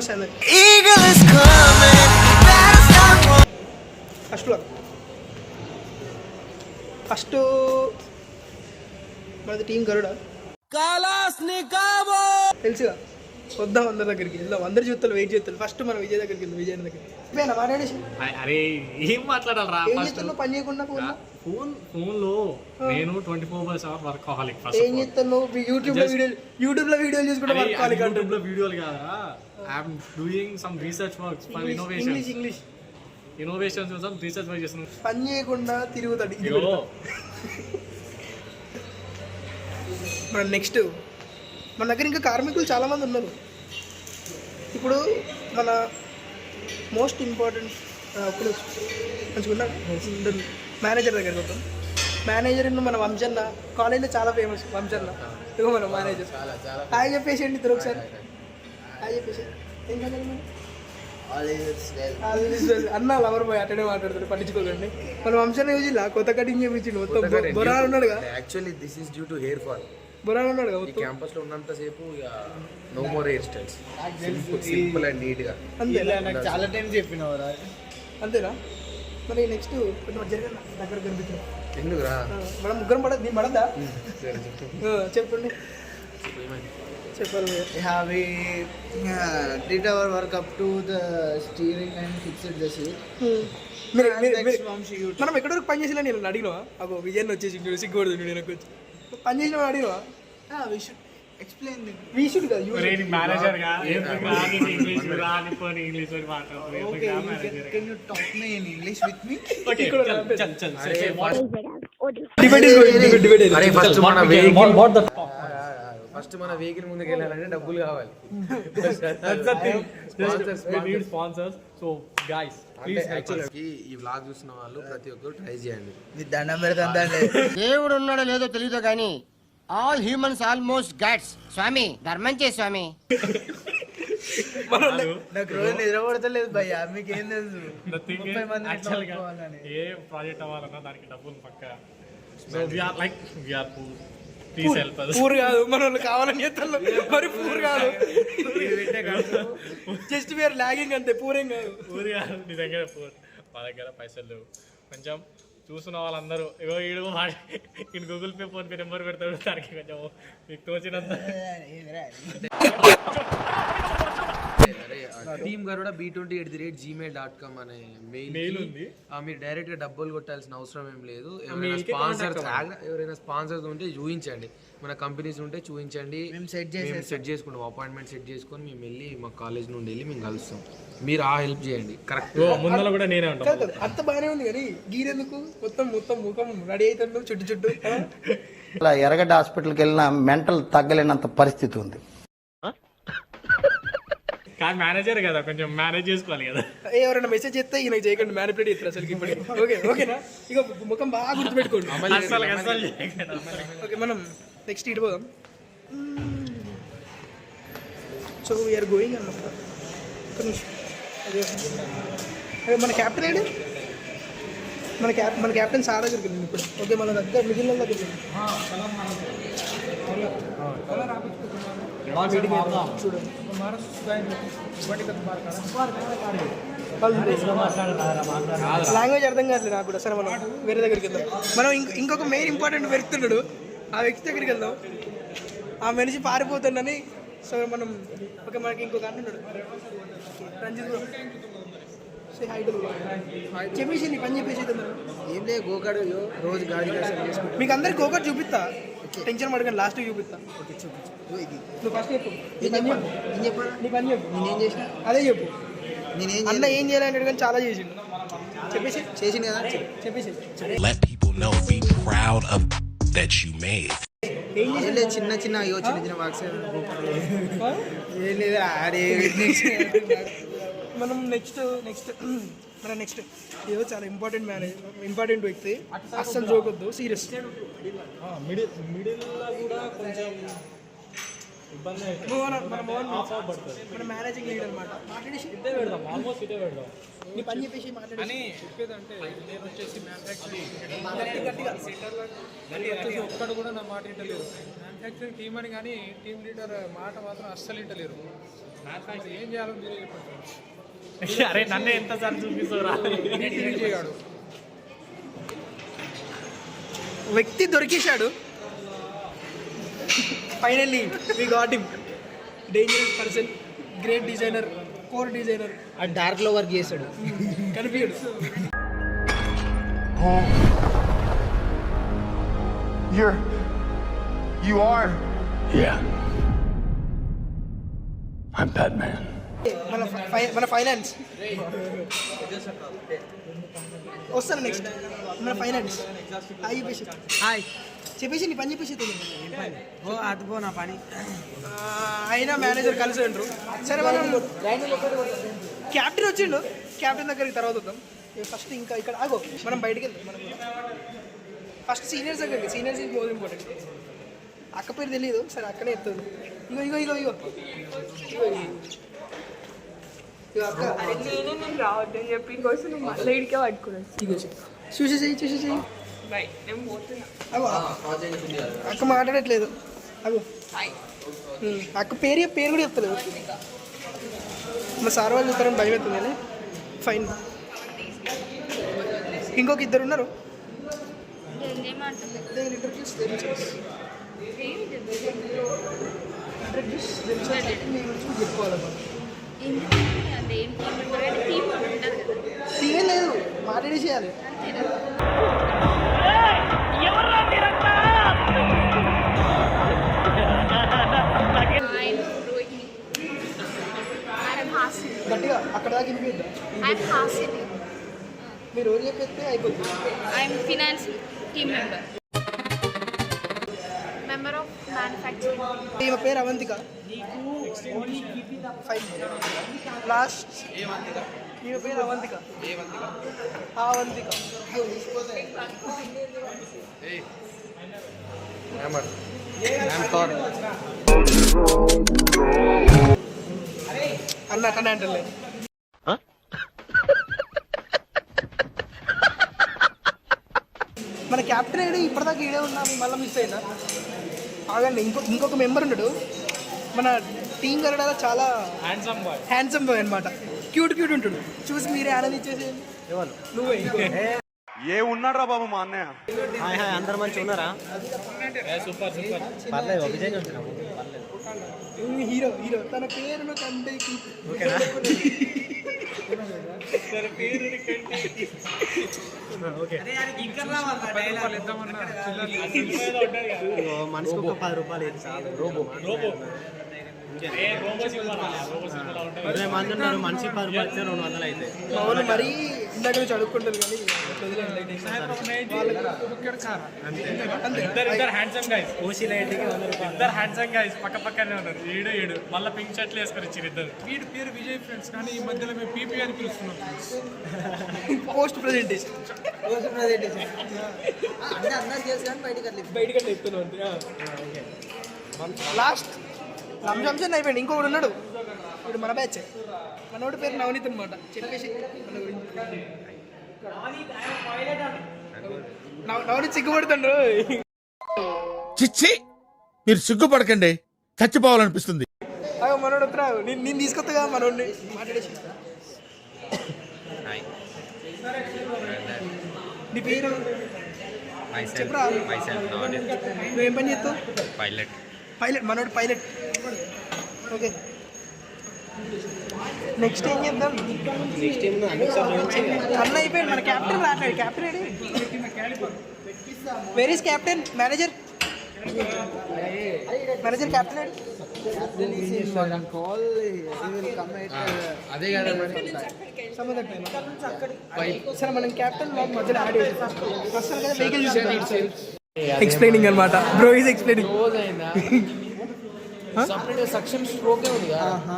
నమస్తే అందరికి. ఫస్ట్ మనది టీం గరుడ తెలుసుగా. వద్దాం అందరి దగ్గరికి వెళ్దాం. అందరి చూస్తారు, వెయిట్ చేస్తారు. ఫస్ట్ మనం విజయ్ దగ్గరికి వెళ్దాం. విజయ్ దగ్గరికి మాట్లాడేసి ఏం మాట్లాడాలరా? పని చేయకుండా ఫోన్ లో నేను 24/7 వర్కాహోలిక్. ఏం చేస్తాను? యూట్యూబ్ లో వీడియోలు చూసుకుంటే వర్కాహోలిక్. యూట్యూబ్ లో వీడియోలు కాదా, I'm doing some research works for innovation. English innovations కోసం రీసెర్చ్ వర్క్ చేస్తున్నాను. పని చేయకుండా తిరుగుతాడు. మన నెక్స్ట్ మన దగ్గర ఇంకా కార్మికులు చాలామంది ఉన్నారు. ఇప్పుడు మన మోస్ట్ ఇంపార్టెంట్ ఇప్పుడు మంచిగా మేనేజర్ దగ్గరికి వద్దాం. మేనేజర్ మన వంశన్న కాలేజ్లో చాలా ఫేమస్. వంశన్న ఇగో మన మేనేజర్. హాయ్ చెప్పేసేయండి ఇద్దరు ఒకసారి. హాయ్ చెప్పేసి ఏం కాదు అన్న లవర్ బాయ్ అటనే మాట్లాడుతాడు, పట్టించుకోకండి. మన వంశన్న యూజ్ కొత్త కటింగ్ చేయించిండు. మొత్తం బొరాలు ఉన్నాడుగా. Actually this is due to hair fall. బొరాలు ఉన్నాడు ఈ క్యాంపస్ లో ఉన్నంతసేపు no more hairstyles, simple and neat గా. చాలా టైం చెప్పినావు. అంతేనా? మరి నెక్స్ట్ కొంచెం జరిగిన దగ్గర కనిపించింది. ఎందుకురా మనం ముగ్గురం పడద్ది పడద్దా? చెప్పండి చెప్పాలి. We did our work up to the steering and fixed the seat. మనం ఎక్కడ వరకు పని చేసినా నేను అడిగినవా? అగో విజయన్ వచ్చేసి సిగ్గూడదు. నేను వచ్చి పని చేసిన అడిగినవా? We should explain it. We should కదా. మేనేజర్ గా Okay, can you talk me in English with me? First మన వెహికల్ ముందుకు వెళ్ళాలంటే డబ్బులు కావాలి. ఈ వ్లాగ్ చూసిన వాళ్ళు ప్రతి ఒక్కరు ట్రై చేయండి. మీ దండం పెడతాండి. దేవుడు ఉన్నాడో లేదో తెలియదు కానీ ఆల్ హ్యూమన్స్ ఆల్మోస్ట్ గాడ్స్. స్వామి ధర్మం చే స్వామి. నాకు రోజు నిద్రపడతలేదు భయ్యా, మీకేం తెలుసు? ఏ ప్రాజెక్ట్ అవ్వాలన్నా దానికి డబ్బులు పక్క. పూర్ కాదు మన వాళ్ళు కావాలని చేస్తారు. మరి పూర్ కాదు, జస్ట్ వేర్ లాగింగ్ అంతే. పూరేం కాదు. పూర్ కాదు, నీ దగ్గర పూర్. మా దగ్గర పైసలు లేవు. కొంచెం చూసిన వాళ్ళందరూ ఇగో ఈడు ఈయన Google pay phone pay number పెడతాడు. దానికి కొంచెం మీకు తోచినంత. టీమ్ గరుడ b20@gmail.com అనే మెయిల్ ఉంది. మీరు డైరెక్ట్ గా డబ్బులు కొట్టాల్సిన అవసరం ఏం లేదు. ఎవరైనా స్పాన్సర్స్ ఉంటే చూపించండి, మన కంపెనీస్ ఉంటే చూపించండి. మేము సెట్ చేసుకుంటాం, అపాయింట్మెంట్ సెట్ చేసుకొని మేము వెళ్ళి మా కాలేజ్ నుండి వెళ్ళి మేము కలుస్తాం. మీరు ఆ హెల్ప్ చేయండి. కరెక్ట్ ముందర కూడా నేనే ఉంటాను. అంత బాగానే ఉంది కానీ గీరెందుకు మొత్తం ముఖం రెడీ అవుతాడు చుట్టూ. అలా ఎర్రగడ్డ హాస్పిటల్కి వెళ్ళిన మెంటల్ తగ్గలేనంత పరిస్థితి ఉంది. కానీ మేనేజర్ కదా, కొంచెం మేనేజ్ చేసుకోవాలి కదా. ఎవరైనా మెసేజ్ చేస్తే ఈయన చేయకండి, మ్యానిపులేట్ చేస్తారు అసలు. ఇప్పుడు ఓకేనా? ఇక ముఖం బాగా గుర్తుపెట్టుకోండి. ఓకే, మనం నెక్స్ట్ ఇటు పోదాం. సో వీఆర్ గోయింగ్ అన్నమాట. అదే మన క్యాప్టెన్ ఏంటి? మన క్యాప్టెన్ సార్ దగ్గరికి వెళ్ళింది ఇప్పుడు. ఓకే, మన దగ్గర మిగిలిన దగ్గర చూడండి. లాంగ్వేజ్ అర్థం కావట్లేదు నాకు కూడా. సరే మనం వేరే దగ్గరికి వెళ్దాం. మనం ఇంకొక మెయిన్ ఇంపార్టెంట్ వ్యక్తున్నాడు, ఆ వ్యక్తి దగ్గరికి వెళ్దాం. ఆ మనిషి పారిపోతుండని. సో మనం ఓకే, మనకి ఇంకొక అంటున్నాడు రంజిత్ చెప్పేసి నీ పని చెప్పేసి ఏం లేదు, గోకాడు రోజు గాడి మీకు అందరికి గోకాడు చూపిస్తా. టెన్షన్ పడకండి, లాస్ట్ చూపిస్తా. నువ్వు ఫస్ట్ చెప్పు. నీ పని చెప్పు. నేనేం చేసిన అదే చెప్పు. నేనేం అన్న ఏం చేయాలంటాడు కానీ చాలా చేసిండు. చెప్పేసి చేసింది కదా. చెప్పేసి let people know, be proud of that you made. ఏం లేదు, చిన్న చిన్న వాక్స్ ఏం లేదు. మనం నెక్స్ట్ ఏదో చాలా ఇంపార్టెంట్ వ్యక్తి. అస్సలు జోకొద్దు, సీరియస్. మన మేనేజింగ్ లీడ్ అనమాట. మాట్లాడేసి నీ పని చెప్పేసి మాట్లాడేసి నేను వచ్చేసి ఒక్కడు కూడా నా మాట వింటలేరు. మ్యానుఫ్యాక్చరింగ్ టీమ్ అని కానీ టీమ్ లీడర్ మాట మాత్రం అస్సలు వింటలేరు. అరే నన్నే ఎంతసార్లు చూపిస్తావురా? వ్యక్తి దొరికేశాడు. Finally we got him. Dangerous person, great designer, core designer. ఆ డార్క్ లో వర్క్ చేశాడు. కనిపించడు. You are. Yeah. I'm Batman. మన ఫైనాన్స్ వస్తాను నెక్స్ట్. మన ఫైనాన్స్ హాయ్ చెప్పేసి, హాయ్ చెప్పేసి నీ పని చెప్పేసి తెలియదు. ఓ అదిపో నా పని. అయినా మేనేజర్ కలిసి ఉంటారు. సరే మనం క్యాప్టెన్ వచ్చిండు, క్యాప్టెన్ దగ్గరికి తర్వాత వద్దాం. ఫస్ట్ ఇంకా ఇక్కడ ఆగో, మనం బయటికి వెళ్దాం. మనం ఫస్ట్ సీనియర్స్ దగ్గరికి, సీనియర్స్ ఈజ్ మోర్ ఇంపార్టెంట్. అక్క పేరు తెలియదు, సరే అక్కడే చెప్తుంది. ఇగో ఇగో ఇగో ఇగో ఇగో అక్క. నేను రావద్దని చెప్పి కోసం నువ్వు మళ్ళీ ఇడికే పట్టుకున్నాను. ఇగో చూసేసేయి, చూసేసేయి. బై నేను పోతున్నా. అగో అక్క మాట్లాడట్లేదు. అగో అక్క పేరు కూడా చెప్తలేదు. మా సార్ వాళ్ళు చూస్తారని భయం అవుతుంది కానీ ఫైన్. ఇంకొక ఇద్దరు ఉన్నారు. టీవీ లేదు, మాట్లాడి చేయాలి. గట్టిగా అక్కడ దాకా వినిపిద్దాం. మీరు రోజు చెప్పేస్తే అయిపోతుంది. I'm finance team member of manufacturing. ఈమె పేరు అవంతిక. Fine last. ఈమె పేరు అవంతిక. అవంతిక అన్నట్టనే అంటలేదు. మన క్యాప్టెన్ ఏడు ఇప్పటిదాకా ఈడే ఉన్నా, మళ్ళీ మిస్ అయినా. ఆగండి, ఇంకొక మెంబర్ ఉన్నాడు మన టీం కన్నడ. చాలా హ్యాండ్సమ్ బాయ్ అనమాట. క్యూట్ ఉంటాడు. చూసి మీరే ఆనందించేసి. నువ్వే ఏ ఉన్నాడ్రా బాబు మా అన్నయ్య. హాయ్ హాయ్, అందరు మంచి ఉన్నారా? Super super. పర్లేదు, విజయ్ ఉంటున్నాము. హీరో తన పేరును కంటేకి మనిషికి ఒక 10 రూపాయలు చాలు. రోబో 20 మంది ఉన్నారు, మనిషి 10 రూపాయలు ఇస్తే 200 అయితే. అవును, మరీ ఇందాక నుంచి అడుక్కుంటారు కానీ ఇద్దరు హ్యాండ్సమ్ గైస్. ఓసీ లైట్ ఇద్దరు హ్యాండ్సమ్ గైస్ పక్క పక్కనే ఉన్నారు. ఏడు మళ్ళీ పింక్ షర్ట్లు వేసుకొని ఇచ్చారు ఇద్దరు. వీడి పేరు విజయ్ ఫ్రెండ్స్, కానీ ఈ మధ్యలో మేము పీపీ అని పిలుస్తున్నాం. పోస్ట్ ప్రజెంటేషన్ బయటకి అట్లా చెప్తున్నాం. లాస్ట్ రంజాన్ అయిపోయింది. ఇంకొకడు ఉన్నాడు, ఇప్పుడు మన బ్యాచ్. మనోడి పేరు నవనీత్ అనమాట. చెప్పేసి మన గురించి నవనీత్ సిగ్గుపడుతుండ్రు. చిచ్చి, మీరు సిగ్గుపడకండి, చచ్చిపోవాలనిపిస్తుంది. అయ్యో మనోడు వస్తున్నా, నేను తీసుకొస్తాగా మనోడిని మాట్లాడేసి. నీ పేరు చెప్పరా? నువ్వేం పని చేస్తావు? పైలట్. మనోడు పైలట్. ఓకే, నెక్స్ట్ ఏం చేద్దాం? అన్న అయిపోయాడు. మన క్యాప్టెన్ రాట్లేదు. Captain AD? Where is captain? Manager captain AD? అదే కదా సరే, మనం క్యాప్టెన్ మధ్యలో యాడ్ చేసాం. వస్తాను కదా వెహికల్ ఎక్స్ప్లెయినింగ్ అనమాట. Bro is explaining. Suction stroke ఉంది కదా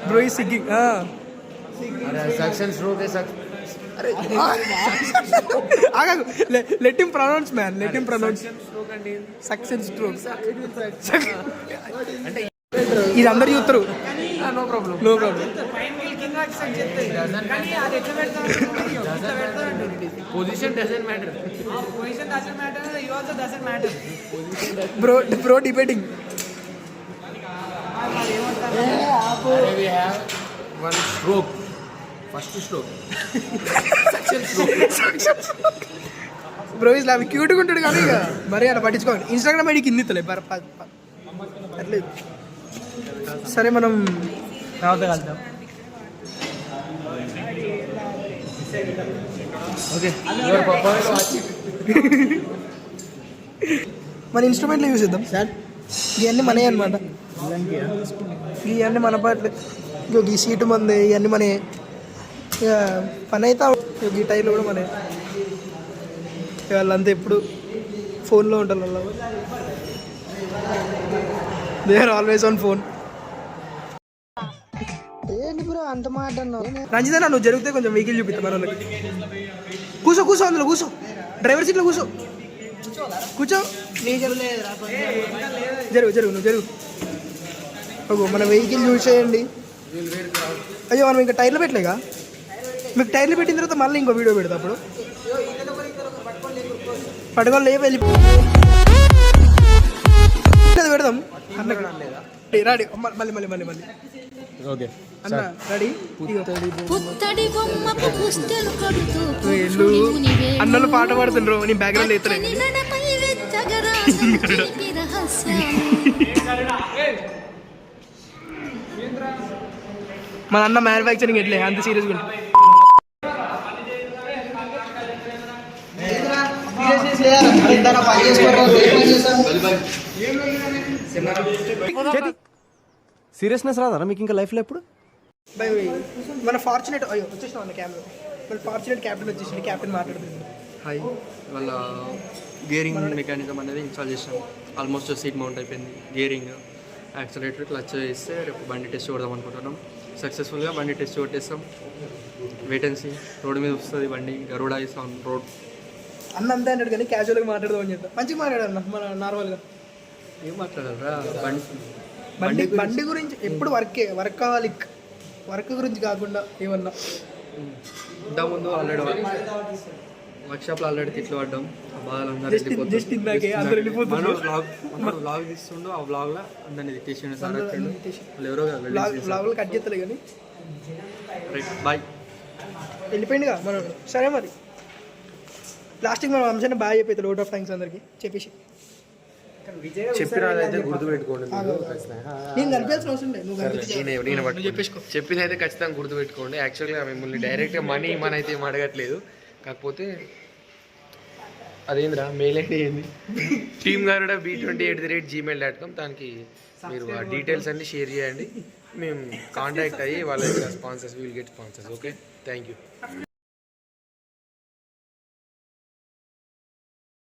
బ్రో ఈజ్ సిగ్గింగ్. Suction stroke. ఆగాగు, let him pronounce man, let him pronounce. Success stroke అంటే ఇది అందరు చూస్తారు. No problem. Position doesn't matter. Bro debating. One stroke first stroke bro ఇట్లా అవి క్యూట్గా ఉంటాడు కానీ ఇక మరి అలా పట్టించుకోండి. ఇన్స్టాగ్రామ్ ఐడి కింద ఇస్తలే అట్లేదు. సరే మనం తర్వాత కలుద్దాం. ఓకే మన ఇన్స్ట్రుమెంట్లు యూజ్ చేద్దాం సార్. ఇవన్నీ మనయే అనమాట. ఇవన్నీ మన పాటలు. ఇక ఈ సీటు మంది ఇవన్నీ మన ఇక పని అయితే ఈ టైర్లు కూడా మన వాళ్ళంతా ఎప్పుడు ఫోన్లో ఉంటారు. వాళ్ళు they are always on phone. ఏంటి బ్రో అంత మాట రంజిత నువ్వు జరిగితే కొంచెం వెహికల్ చూపిస్తా మన వాళ్ళకి. కూర్చో కూర్చో అందులో కూర్చో, డ్రైవర్ సీట్లో కూర్చో కూర్చో. నీ జరుగు జరుగు నువ్వు జరుగు. ఓహో మన వెహికల్ చూసేయండి. అయ్యో మనం ఇంకా టైర్లు పెట్టలేగా. మీకు టైర్లు పెట్టిన తర్వాత మళ్ళీ ఇంకో వీడియో పెడతా. అప్పుడు పట్టుకొని లేపు వెళ్ళి పెడదాం అన్న. రెడీ మళ్ళీ మళ్ళీ మళ్ళీ మళ్ళీ ఓకే అన్న రెడీ. అన్నలు పాట పాడుతుండ్రు, నీ బ్యాక్గ్రౌండ్ ఎత్తలే. మన అన్న మ్యానుఫ్యాక్చరింగ్ ఎట్లే అంత సీరియస్గా ఉంటుంది. సీరియస్నెస్ రాదా మీకు ఇంకా లైఫ్లో ఎప్పుడు? బై మన ఫార్చునేట్ అయ్యో వచ్చేసిన అన్న కెమెరా. మన ఫార్చునేట్ క్యాప్టెన్ వచ్చేసింది. క్యాప్టెన్ మాట్లాడుతుంది. హాయ్, వాళ్ళ గేరింగ్ మెకానిజం అనేది ఇన్స్టాల్ చేసాం. ఆల్మోస్ట్ సీట్ మౌంట్ అయిపోయింది. గేరింగ్, యాక్సిలరేటర్, క్లచ్ వేస్తే రేపు బండి టెస్ట్ కొడదాం అనుకుంటున్నాం. సక్సెస్ఫుల్గా బండి టెస్ట్ కొట్టేస్తాం. వెయిటెన్సీ రోడ్డు మీద వస్తుంది బండి. Garuda is on road. అన్న అంతే అంటాడు కానీ క్యాజువల్గా మాట్లాడదాం అని చెప్తా. మంచిగా మాట్లాడాడు అన్న మన నార్మల్గా. ఏం మాట్లాడారా బండి బండి గురించి ఎప్పుడు వర్కాలిక్ వర్క్ గురించి కాకుండా ఏమన్నా. ఇంతకుముందు ఆల్రెడీ వర్క్షాప్లో ఆల్రెడీ తిట్లు పడ్డాం. ఆ బాధలు జస్ట్ ఇందాకే అందరు వెళ్ళిపోతున్నారు. వ్లాగ్ తీస్తుండో ఆ వ్లాగ్లో అందరినీ తిట్టేసిండు సార్. వాళ్ళు ఎవరో బ్లాగ్లు కట్ చేస్తలే కానీ రైట్ బాయ్ వెళ్ళిపోయిందిగా మనం. సరే మరి లాస్ట్కి మనం అంశాన్ని బాగా చెప్పేది. లోట్ ఆఫ్ థ్యాంక్స్ అందరికి చెప్పేసి చెప్పినదైతే గుర్తుపెట్టుకోండి. నేను కనిపించాల్సిన అవసరం లేదు. నువ్వు చెప్పేసుకో. చెప్పిందైతే ఖచ్చితంగా గుర్తుపెట్టుకోండి. యాక్చువల్గా మిమ్మల్ని డైరెక్ట్గా మనీ అయితే ఏం అడగట్లేదు. కాకపోతే అదేంద్రా మెయిల్ ఐడి ఏంది teamgaruda b20@gmail.com. దానికి మీరు ఆ డీటెయిల్స్ అన్ని షేర్ చేయండి. మేము కాంటాక్ట్ అయ్యి వాళ్ళ sponsors will get sponsors. Okay, thank you.